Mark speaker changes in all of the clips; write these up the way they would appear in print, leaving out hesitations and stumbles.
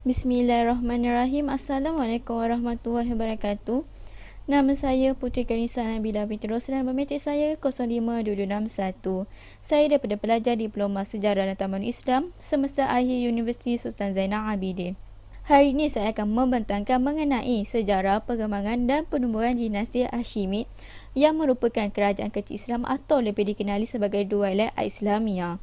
Speaker 1: Bismillahirrahmanirrahim. Assalamualaikum warahmatullahi wabarakatuh. Nama saya Putri Karissa Nabila binti Roslan. Bermetrik saya 052261. Saya daripada pelajar Diploma Sejarah dan Taman Islam Semesta Akhir Universiti Sultan Zainal Abidin. Hari ini saya akan membentangkan mengenai sejarah perkembangan dan penubuhan dinasti Hashimid yang merupakan kerajaan kecil Islam atau lebih dikenali sebagai Doilat Islamiyah.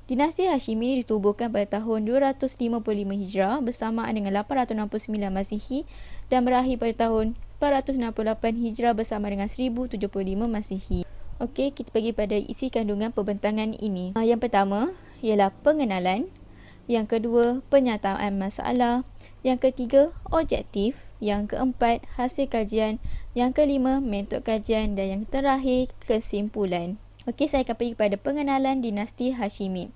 Speaker 1: Dinasti Hashimi ini ditubuhkan pada tahun 255 Hijrah bersamaan dengan 869 Masihi dan berakhir pada tahun 468 Hijrah bersama dengan 1075 Masihi. Okey, kita pergi pada isi kandungan perbentangan ini. Yang pertama ialah pengenalan, yang kedua penyataan masalah, yang ketiga objektif, yang keempat hasil kajian, yang kelima metod kajian dan yang terakhir kesimpulan. Okey, saya akan pergi kepada pengenalan dinasti Hashimid.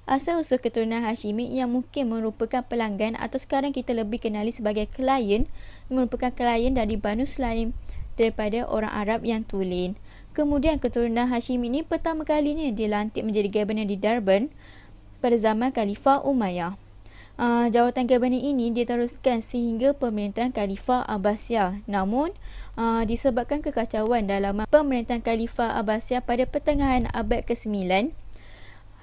Speaker 1: Asal-usul keturunan Hashimid yang mungkin merupakan pelanggan atau sekarang kita lebih kenali sebagai klien, merupakan klien dari Banu Sulaim daripada orang Arab yang tulen. Kemudian keturunan Hashimid ini pertama kalinya dilantik menjadi gabenor di Durban pada zaman Khalifah Umayyah. Jawatan gabenor ini diteruskan sehingga pemerintahan Khalifah Abbasiyah. Namun, disebabkan kekacauan dalam pemerintahan Khalifah Abbasiyah pada pertengahan abad ke-9,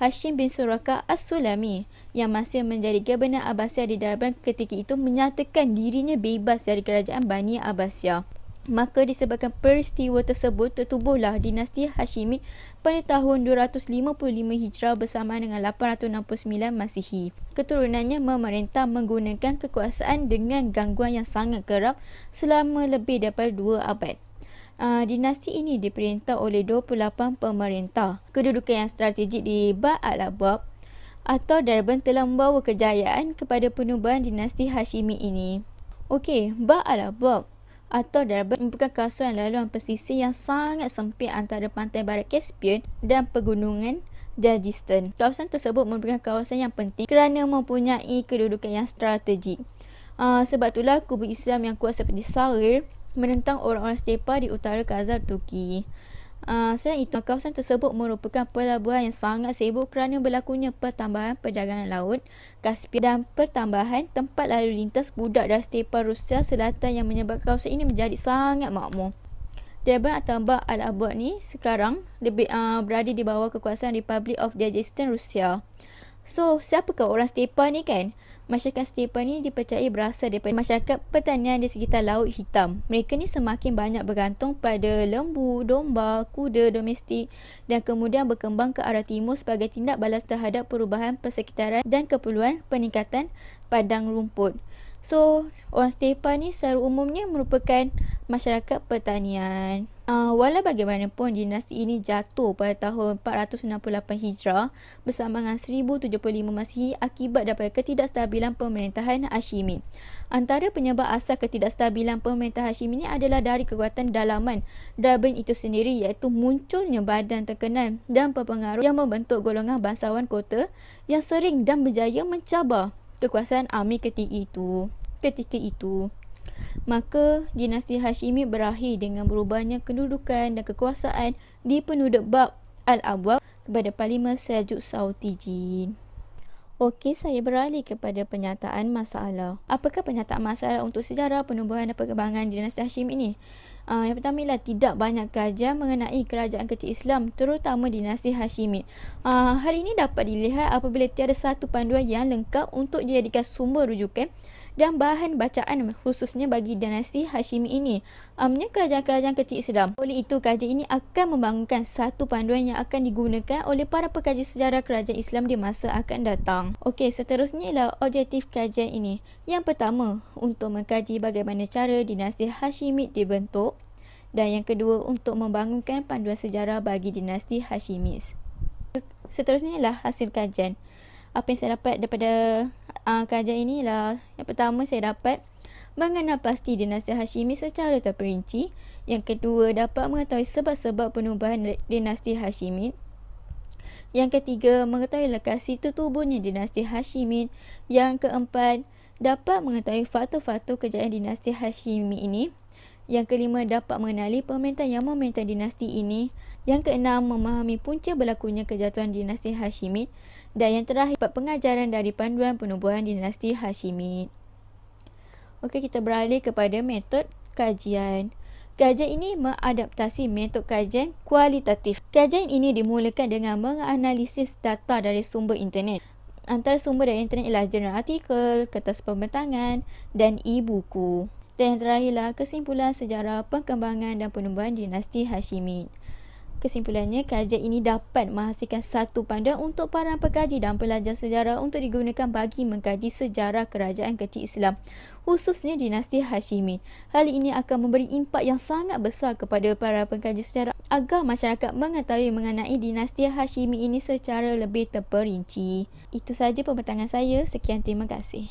Speaker 1: Hashim bin Suraka As-Sulami yang masih menjadi gabenor Abbasiyah di Durban ketika itu menyatakan dirinya bebas dari kerajaan Bani Abbasiyah. Maka disebabkan peristiwa tersebut tertubuhlah dinasti Hashimid pada tahun 255 Hijrah bersama dengan 869 Masihi. Keturunannya memerintah menggunakan kekuasaan dengan gangguan yang sangat kerap selama lebih daripada 2 abad. Dinasti ini diperintah oleh 28 pemerintah. Kedudukan yang strategik di Bab al-Abwab atau Durban telah membawa kejayaan kepada penubuhan dinasti Hashimid ini. Okey, Bab al-Abwab atau Durban merupakan kawasan laluan pesisir yang sangat sempit antara pantai barat Caspian dan pegunungan Dagestan. Kawasan tersebut merupakan kawasan yang penting kerana mempunyai kedudukan yang strategik. Sebab itulah kubu Islam yang kuat seperti Sarir menentang orang-orang Stepa di utara Khazar Turki. Selain itu, kawasan tersebut merupakan pelabuhan yang sangat sibuk kerana berlakunya pertambahan perdagangan laut Kaspia dan pertambahan tempat lalu lintas budak dari Stepa Rusia Selatan yang menyebabkan kawasan ini menjadi sangat makmur. Durban atau Bab al-Abwab ni sekarang lebih berada di bawah kekuasaan Republic of Dagestan Rusia. So, siapakah orang Stepa ni kan? Masyarakat Stepa ni dipercayai berasal daripada masyarakat pertanian di sekitar Laut Hitam. Mereka ni semakin banyak bergantung pada lembu, domba, kuda domestik dan kemudian berkembang ke arah timur sebagai tindak balas terhadap perubahan persekitaran dan keperluan peningkatan padang rumput. So, orang Stepa ni secara umumnya merupakan masyarakat pertanian. Walau bagaimanapun, dinasti ini jatuh pada tahun 468 Hijrah bersama dengan 1075 Masihi akibat daripada ketidakstabilan pemerintahan Hashimid. Antara penyebab asal ketidakstabilan pemerintahan Hashimid ini adalah dari kekuatan dalaman Durban itu sendiri, iaitu munculnya badan terkenal dan berpengaruh yang membentuk golongan bangsawan kota yang sering dan berjaya mencabar kekuasaan Amir ketika itu. Maka dinasti Hashimid berakhir dengan berubahnya kedudukan dan kekuasaan di penduduk Bab al-Abwab kepada Parlimen Seljuk Sautijin. Okey, saya beralih kepada penyataan masalah. Apakah penyataan masalah untuk sejarah penubuhan dan perkembangan dinasti Hashimid ini? Yang pertama ialah tidak banyak kajian mengenai kerajaan kecil Islam, terutama dinasti Hashimid. Hal ini dapat dilihat apabila tiada satu panduan yang lengkap untuk dijadikan sumber rujukan dan bahan bacaan khususnya bagi dinasti Hashimid ini. Kerajaan-kerajaan kecil Islam. Oleh itu, kajian ini akan membangunkan satu panduan yang akan digunakan oleh para pekaji sejarah kerajaan Islam di masa akan datang. Okey, seterusnya ialah objektif kajian ini. Yang pertama, untuk mengkaji bagaimana cara dinasti Hashimid dibentuk, dan yang kedua, untuk membangunkan panduan sejarah bagi dinasti Hashimid. Seterusnya ialah hasil kajian. Apa yang saya dapat daripada kajian ini ialah, yang pertama, saya dapat mengenal pasti dinasti Hashimid secara terperinci. Yang kedua, dapat mengetahui sebab-sebab penubuhan dinasti Hashimid. Yang ketiga, mengetahui lokasi tertubuhnya dinasti Hashimid. Yang keempat, dapat mengetahui faktor-faktor kejayaan dinasti Hashimid ini. Yang kelima, dapat mengenali pemerintah yang memerintah dinasti ini. Yang keenam, memahami punca berlakunya kejatuhan dinasti Hashimid. Dan yang terakhir, pengajaran dari panduan penubuhan dinasti Hashimid. Okey, kita beralih kepada metod kajian. Kajian ini mengadaptasi metod kajian kualitatif. Kajian ini dimulakan dengan menganalisis data dari sumber internet. Antara sumber dari internet ialah jurnal artikel, kertas pembentangan dan e-buku. Dan yang terakhirlah kesimpulan sejarah perkembangan dan penubuhan dinasti Hashimid. Kesimpulannya, kajian ini dapat menghasilkan satu panduan untuk para pekaji dan pelajar sejarah untuk digunakan bagi mengkaji sejarah kerajaan kecil Islam, khususnya dinasti Hashimid. Hal ini akan memberi impak yang sangat besar kepada para pengkaji sejarah agar masyarakat mengetahui mengenai dinasti Hashimid ini secara lebih terperinci. Itu sahaja pembentangan saya. Sekian, terima kasih.